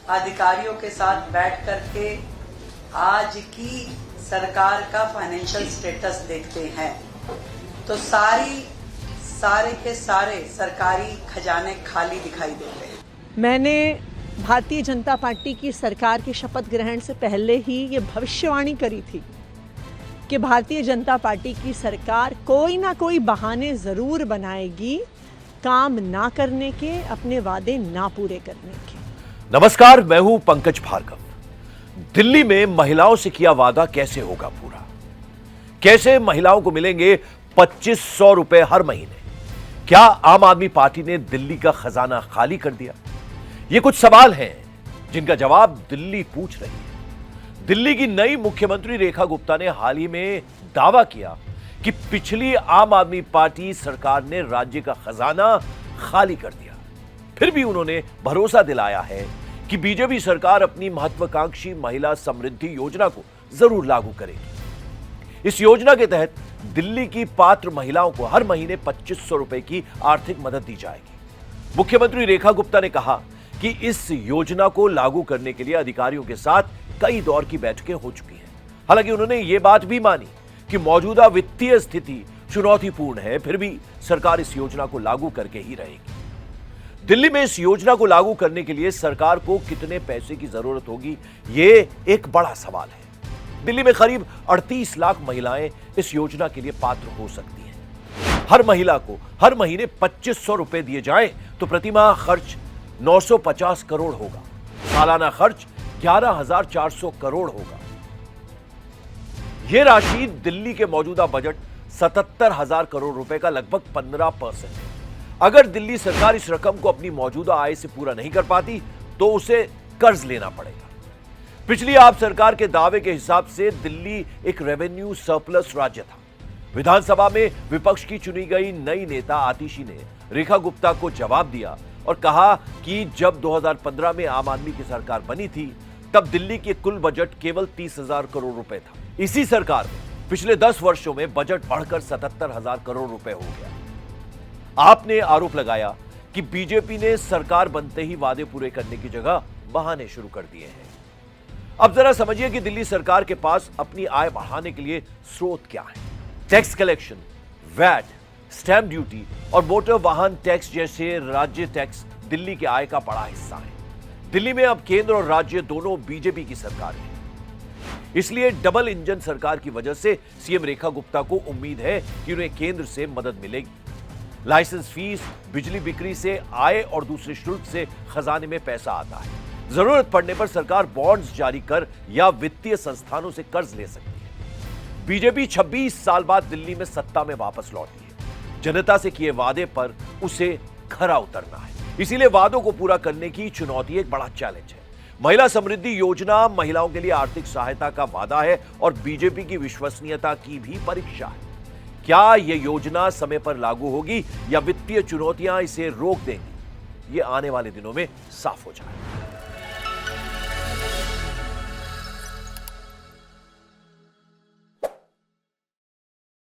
अधिकारियों के साथ बैठ करके आज की सरकार का फाइनेंशियल स्टेटस देखते हैं तो सारे के सारे सरकारी खजाने खाली दिखाई देते हैं। मैंने भारतीय जनता पार्टी की सरकार की शपथ ग्रहण से पहले ही ये भविष्यवाणी करी थी कि भारतीय जनता पार्टी की सरकार कोई ना कोई बहाने जरूर बनाएगी काम ना करने के, अपने वादे ना पूरे करने के। नमस्कार, मैं हूं पंकज भार्गव। दिल्ली में महिलाओं से किया वादा कैसे होगा पूरा? कैसे महिलाओं को मिलेंगे 2500 रुपए हर महीने? क्या आम आदमी पार्टी ने दिल्ली का खजाना खाली कर दिया? ये कुछ सवाल हैं जिनका जवाब दिल्ली पूछ रही है। दिल्ली की नई मुख्यमंत्री रेखा गुप्ता ने हाल ही में दावा किया कि पिछली आम आदमी पार्टी सरकार ने राज्य का खजाना खाली कर दिया। फिर भी उन्होंने भरोसा दिलाया है कि बीजेपी सरकार अपनी महत्वाकांक्षी महिला समृद्धि योजना को जरूर लागू करेगी। इस योजना के तहत दिल्ली की पात्र महिलाओं को हर महीने 2500 रुपए की आर्थिक मदद दी जाएगी। मुख्यमंत्री रेखा गुप्ता ने कहा कि इस योजना को लागू करने के लिए अधिकारियों के साथ कई दौर की बैठकें हो चुकी हैं। हालांकि उन्होंने ये बात भी मानी कि मौजूदा वित्तीय स्थिति चुनौतीपूर्ण है, फिर भी सरकार इस योजना को लागू करके ही रहेगी। दिल्ली में इस योजना को लागू करने के लिए सरकार को कितने पैसे की जरूरत होगी, ये एक बड़ा सवाल है। दिल्ली में करीब 38 लाख महिलाएं इस योजना के लिए पात्र हो सकती हैं। हर महिला को हर महीने 2500 रुपए दिए जाएं तो प्रतिमाह खर्च 950 करोड़ होगा। सालाना खर्च 11,400 करोड़ होगा। यह राशि दिल्ली के मौजूदा बजट 77,000 करोड़ रुपए का लगभग 15% है। अगर दिल्ली सरकार इस रकम को अपनी मौजूदा आय से पूरा नहीं कर पाती तो उसे कर्ज लेना पड़ेगा। पिछली आप सरकार के दावे के हिसाब से दिल्ली एक रेवेन्यू सरप्लस राज्य था। विधानसभा में विपक्ष की चुनी गई नई नेता आतिशी ने रेखा गुप्ता को जवाब दिया और कहा कि जब 2015 में आम आदमी की सरकार बनी थी तब दिल्ली के कुल बजट केवल 30,000 करोड़ रुपए था। इसी सरकार में पिछले 10 वर्षों में बजट बढ़कर 77,000 करोड़ रुपए हो गया। आपने आरोप लगाया कि बीजेपी ने सरकार बनते ही वादे पूरे करने की जगह बहाने शुरू कर दिए हैं। अब जरा समझिए कि दिल्ली सरकार के पास अपनी आय बढ़ाने के लिए स्रोत क्या है। Tax collection, VAT, stamp duty और मोटर वाहन टैक्स जैसे राज्य टैक्स दिल्ली के आय का बड़ा हिस्सा है। दिल्ली में अब केंद्र और राज्य दोनों बीजेपी की सरकार है। इसलिए डबल इंजन सरकार की वजह से सीएम रेखा गुप्ता को उम्मीद है कि उन्हें केंद्र से मदद मिलेगी। लाइसेंस फीस, बिजली बिक्री से आय और दूसरे शुल्क से खजाने में पैसा आता है। जरूरत पड़ने पर सरकार बॉन्ड्स जारी कर या वित्तीय संस्थानों से कर्ज ले सकती है। बीजेपी 26 साल बाद दिल्ली में सत्ता में वापस लौटी है। जनता से किए वादे पर उसे खरा उतरना है। इसीलिए वादों को पूरा करने की चुनौती एक बड़ा चैलेंज है। महिला समृद्धि योजना महिलाओं के लिए आर्थिक सहायता का वादा है और बीजेपी की विश्वसनीयता की भी परीक्षा है। क्या यह योजना समय पर लागू होगी या वित्तीय चुनौतियां इसे रोक देंगी, ये आने वाले दिनों में साफ हो जाएगा।